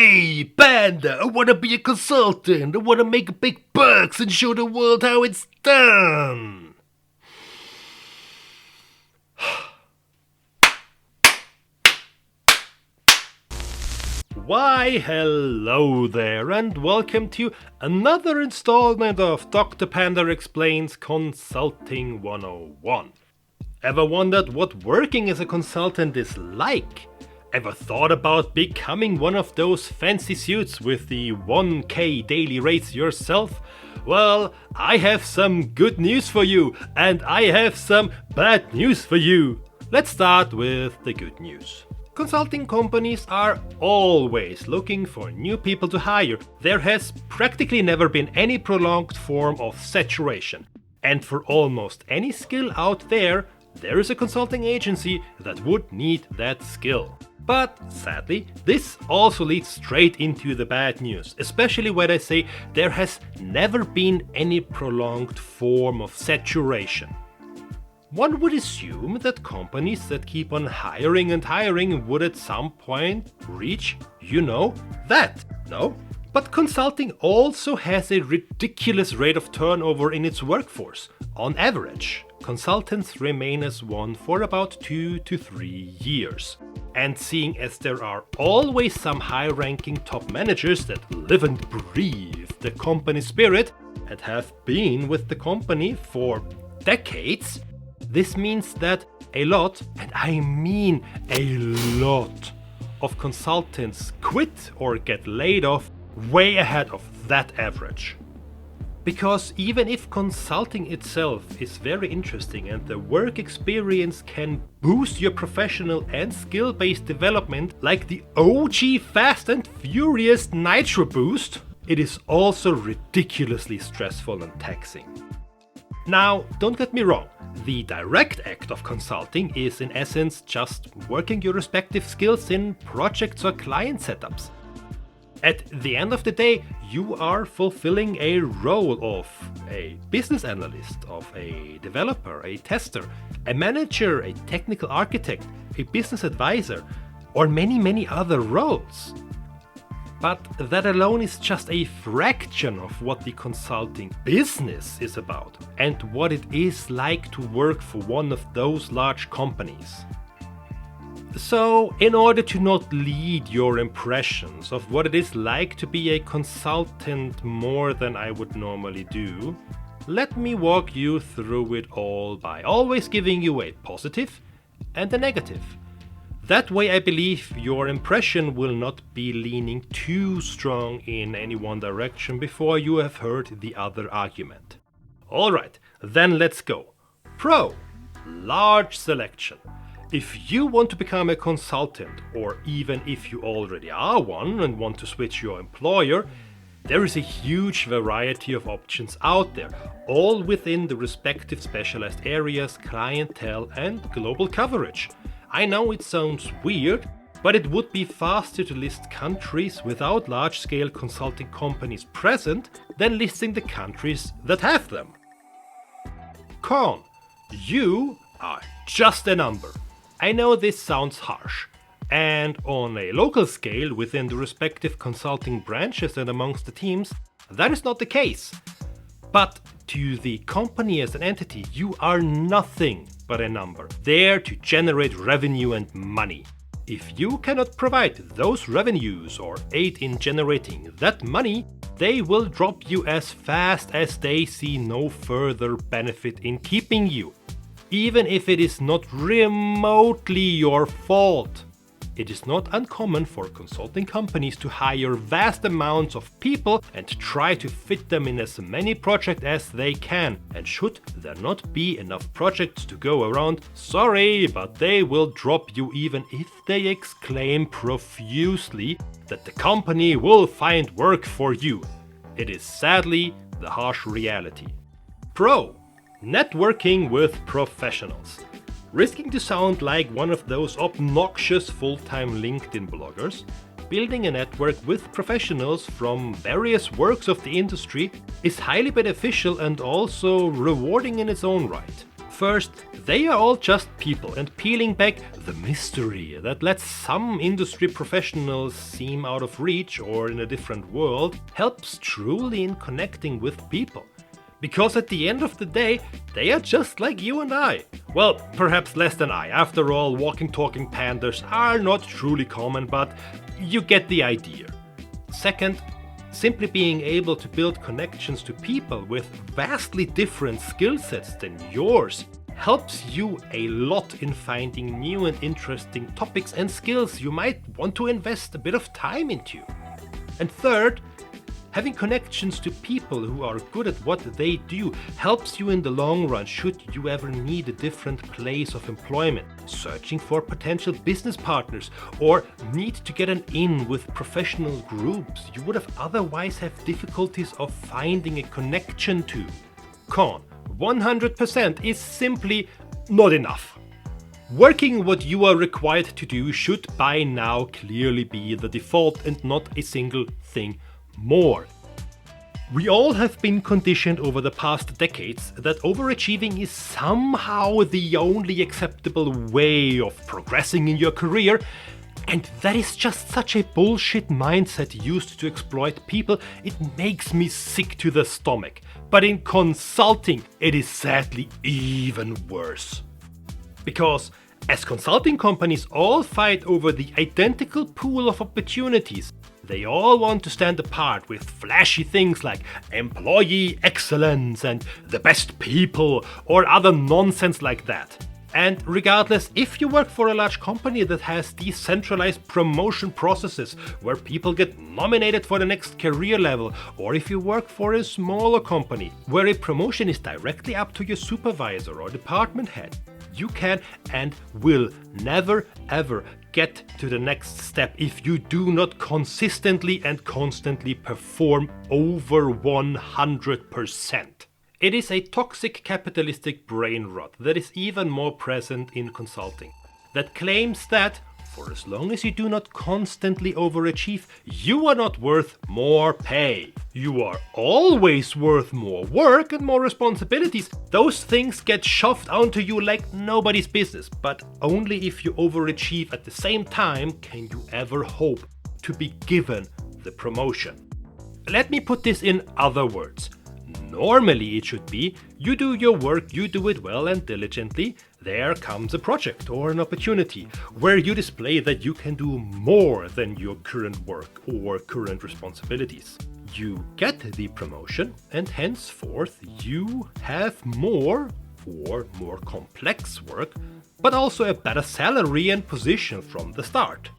Hey, Panda, I wanna be a consultant. I wanna make big bucks and show the world how it's done. Why, hello there, and welcome to another installment of Dr. Panda Explains Consulting 101. Ever wondered what working as a consultant is like? Ever thought about becoming one of those fancy suits with the 1K daily rates yourself? Well, I have some good news for you, and I have some bad news for you. Let's start with the good news. Consulting companies are always looking for new people to hire. There has practically never been any prolonged form of saturation. And for almost any skill out there is a consulting agency that would need that skill. But sadly, this also leads straight into the bad news, especially when I say there has never been any prolonged form of saturation. One would assume that companies that keep on hiring and hiring would at some point reach, that, no? But consulting also has a ridiculous rate of turnover in its workforce. On average, consultants remain as one for about 2 to 3 years. And seeing as there are always some high-ranking top managers that live and breathe the company spirit and have been with the company for decades, this means that a lot, and I mean a lot, of consultants quit or get laid off way ahead of that average. Because even if consulting itself is very interesting and the work experience can boost your professional and skill-based development like the OG Fast and Furious Nitro Boost, it is also ridiculously stressful and taxing. Now, don't get me wrong, the direct act of consulting is in essence just working your respective skills in projects or client setups. At the end of the day, you are fulfilling a role of a business analyst, of a developer, a tester, a manager, a technical architect, a business advisor, or many other roles. But that alone is just a fraction of what the consulting business is about and what it is like to work for one of those large companies. So, in order to not lead your impressions of what it is like to be a consultant more than I would normally do, let me walk you through it all by always giving you a positive and a negative. That way I believe your impression will not be leaning too strong in any one direction before you have heard the other argument. Alright, then let's go. Pro. Large selection. If you want to become a consultant, or even if you already are one and want to switch your employer, there is a huge variety of options out there, all within the respective specialized areas, clientele, and global coverage. I know it sounds weird, but it would be faster to list countries without large-scale consulting companies present than listing the countries that have them. Con. You are just a number. I know this sounds harsh, and on a local scale within the respective consulting branches and amongst the teams, that is not the case. But to the company as an entity, you are nothing but a number, there to generate revenue and money. If you cannot provide those revenues or aid in generating that money, they will drop you as fast as they see no further benefit in keeping you. Even if it is not remotely your fault. It is not uncommon for consulting companies to hire vast amounts of people and try to fit them in as many projects as they can. And should there not be enough projects to go around, sorry, but they will drop you even if they exclaim profusely that the company will find work for you. It is sadly the harsh reality. Pro. Networking with professionals. Risking to sound like one of those obnoxious full-time LinkedIn bloggers, building a network with professionals from various works of the industry is highly beneficial and also rewarding in its own right. First, they are all just people, and peeling back the mystery that lets some industry professionals seem out of reach or in a different world helps truly in connecting with people. Because at the end of the day, they are just like you and I. Well, perhaps less than I. After all, walking talking pandas are not truly common, but you get the idea. Second, simply being able to build connections to people with vastly different skill sets than yours helps you a lot in finding new and interesting topics and skills you might want to invest a bit of time into. And third, having connections to people who are good at what they do helps you in the long run should you ever need a different place of employment, searching for potential business partners, or need to get an in with professional groups you would have otherwise have difficulties of finding a connection to. Con, 100% is simply not enough. Working what you are required to do should by now clearly be the default and not a single thing more. We all have been conditioned over the past decades that overachieving is somehow the only acceptable way of progressing in your career, and that is just such a bullshit mindset used to exploit people, it makes me sick to the stomach. But in consulting, it is sadly even worse. Because as consulting companies all fight over the identical pool of opportunities, they all want to stand apart with flashy things like employee excellence and the best people or other nonsense like that. And regardless if you work for a large company that has decentralized promotion processes where people get nominated for the next career level, or if you work for a smaller company where a promotion is directly up to your supervisor or department head, you can and will never ever get to the next step if you do not consistently and constantly perform over 100%. It is a toxic capitalistic brain rot that is even more present in consulting, that claims that for as long as you do not constantly overachieve, you are not worth more pay. You are always worth more work and more responsibilities. Those things get shoved onto you like nobody's business, but only if you overachieve at the same time can you ever hope to be given the promotion. Let me put this in other words. Normally it should be, you do your work, you do it well and diligently, there comes a project or an opportunity where you display that you can do more than your current work or current responsibilities. You get the promotion and henceforth you have more or more complex work, but also a better salary and position from the start.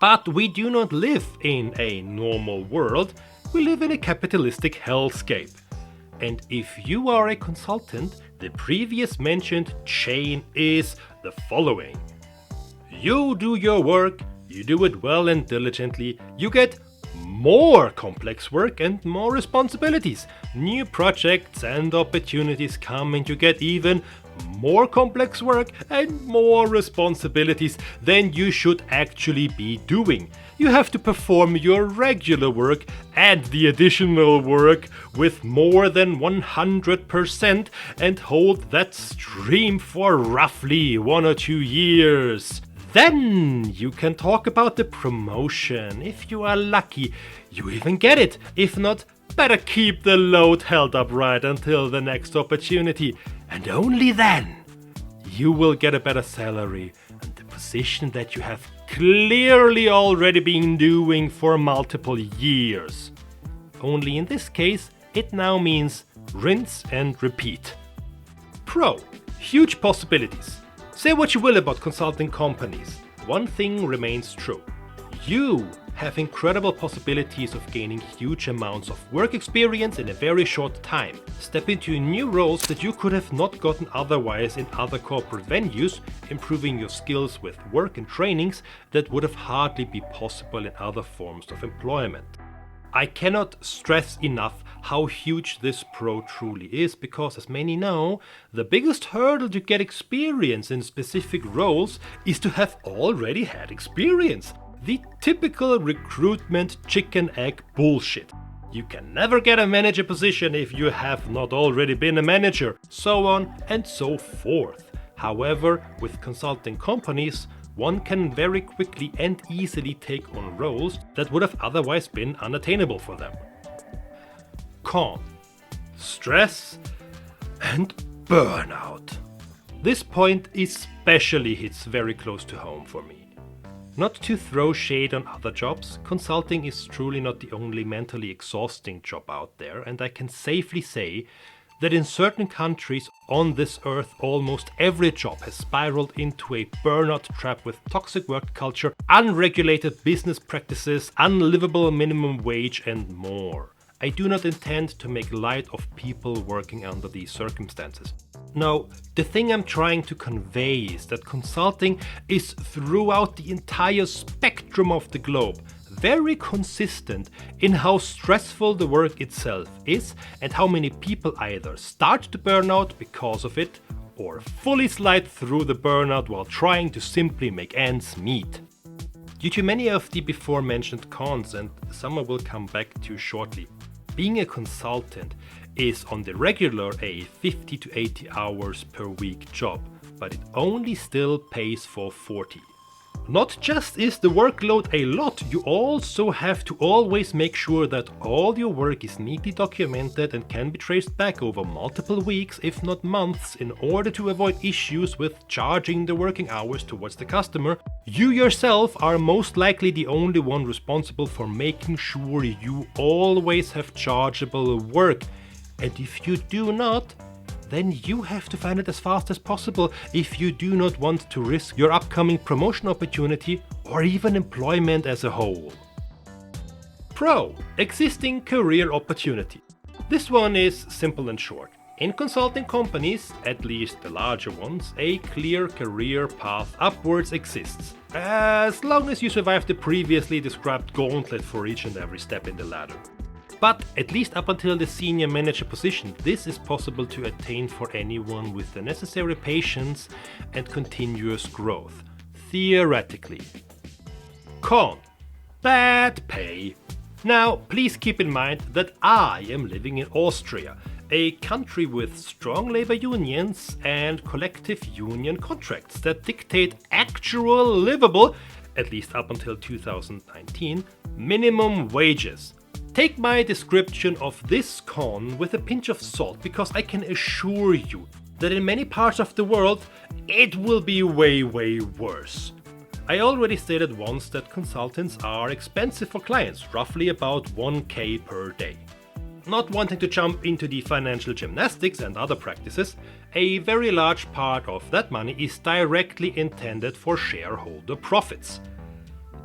But we do not live in a normal world, we live in a capitalistic hellscape. And if you are a consultant, the previous mentioned chain is the following. You do your work, you do it well and diligently, you get more complex work and more responsibilities. New projects and opportunities come and you get even more complex work and more responsibilities than you should actually be doing. You have to perform your regular work and the additional work with more than 100% and hold that stream for roughly 1 or 2 years. Then you can talk about the promotion. If you are lucky, you even get it. If not, better keep the load held upright until the next opportunity. And only then you will get a better salary and the position that you have clearly already been doing for multiple years. Only in this case, it now means rinse and repeat. Pro, huge possibilities. Say what you will about consulting companies, one thing remains true. You have incredible possibilities of gaining huge amounts of work experience in a very short time. Step into new roles that you could have not gotten otherwise in other corporate venues, improving your skills with work and trainings that would have hardly be possible in other forms of employment. I cannot stress enough how huge this pro truly is because, as many know, the biggest hurdle to get experience in specific roles is to have already had experience. The typical recruitment chicken egg bullshit. You can never get a manager position if you have not already been a manager, so on and so forth. However, with consulting companies, one can very quickly and easily take on roles that would have otherwise been unattainable for them. Con: stress and burnout. This point especially hits very close to home for me. Not to throw shade on other jobs, consulting is truly not the only mentally exhausting job out there, and I can safely say that in certain countries on this earth almost every job has spiraled into a burnout trap with toxic work culture, unregulated business practices, unlivable minimum wage and more. I do not intend to make light of people working under these circumstances. No, the thing I'm trying to convey is that consulting is throughout the entire spectrum of the globe very consistent in how stressful the work itself is and how many people either start to burn out because of it or fully slide through the burnout while trying to simply make ends meet. Due to many of the before mentioned cons, and some I will come back to shortly, being a consultant is on the regular a 50 to 80 hours per week job, but it only still pays for 40. Not just is the workload a lot, you also have to always make sure that all your work is neatly documented and can be traced back over multiple weeks, if not months, in order to avoid issues with charging the working hours towards the customer. You yourself are most likely the only one responsible for making sure you always have chargeable work. And if you do not, then you have to find it as fast as possible if you do not want to risk your upcoming promotion opportunity or even employment as a whole. Pro: existing career opportunity. This one is simple and short. In consulting companies, at least the larger ones, a clear career path upwards exists, as long as you survive the previously described gauntlet for each and every step in the ladder. But at least up until the senior manager position, this is possible to attain for anyone with the necessary patience and continuous growth, theoretically. Con: bad pay. Now, please keep in mind that I am living in Austria, a country with strong labor unions and collective union contracts that dictate actual livable, at least up until 2019, minimum wages. Take my description of this con with a pinch of salt, because I can assure you that in many parts of the world it will be way worse. I already stated once that consultants are expensive for clients, roughly about 1k per day. Not wanting to jump into the financial gymnastics and other practices, a very large part of that money is directly intended for shareholder profits.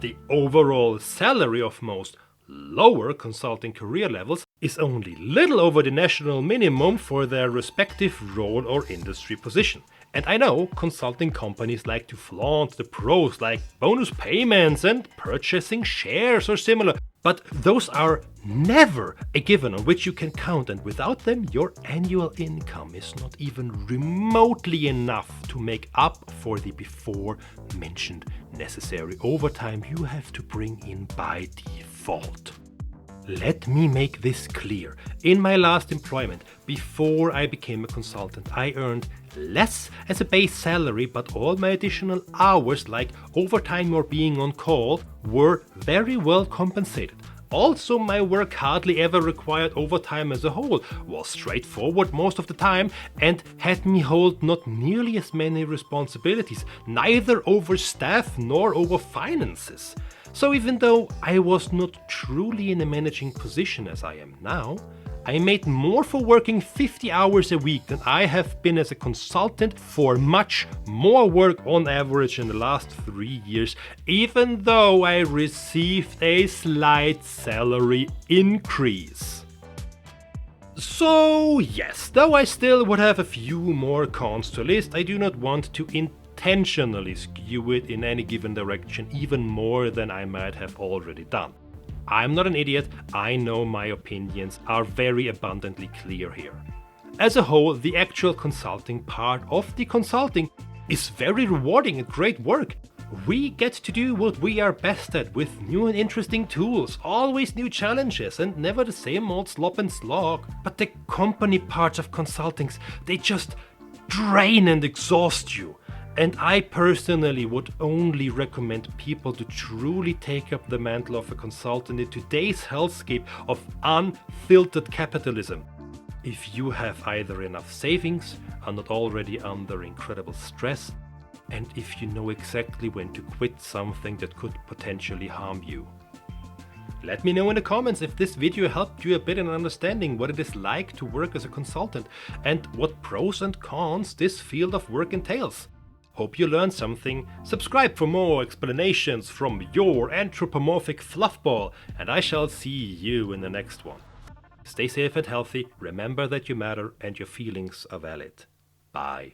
The overall salary of most lower consulting career levels is only little over the national minimum for their respective role or industry position. And I know consulting companies like to flaunt the pros like bonus payments and purchasing shares or similar, but those are never a given on which you can count, and without them your annual income is not even remotely enough to make up for the before mentioned necessary overtime you have to bring in by default. Let me make this clear. In my last employment, before I became a consultant, I earned less as a base salary, but all my additional hours, like overtime or being on call, were very well compensated. Also, my work hardly ever required overtime as a whole, was straightforward most of the time, and had me hold not nearly as many responsibilities, neither over staff nor over finances. So even though I was not truly in a managing position as I am now, I made more for working 50 hours a week than I have been as a consultant for much more work on average in the last 3 years, even though I received a slight salary increase. So yes, though I still would have a few more cons to list, I do not want to intentionally skew it in any given direction even more than I might have already done. I'm not an idiot, I know my opinions are very abundantly clear here. As a whole, the actual consulting part of the consulting is very rewarding and great work. We get to do what we are best at with new and interesting tools, always new challenges, and never the same old slop and slog. But the company parts of consultings, they just drain and exhaust you. And I personally would only recommend people to truly take up the mantle of a consultant in today's hellscape of unfiltered capitalism. If you have either enough savings, are not already under incredible stress, and if you know exactly when to quit something that could potentially harm you. Let me know in the comments if this video helped you a bit in understanding what it is like to work as a consultant and what pros and cons this field of work entails. Hope you learned something. Subscribe for more explanations from your anthropomorphic fluffball, and I shall see you in the next one. Stay safe and healthy, remember that you matter and your feelings are valid. Bye.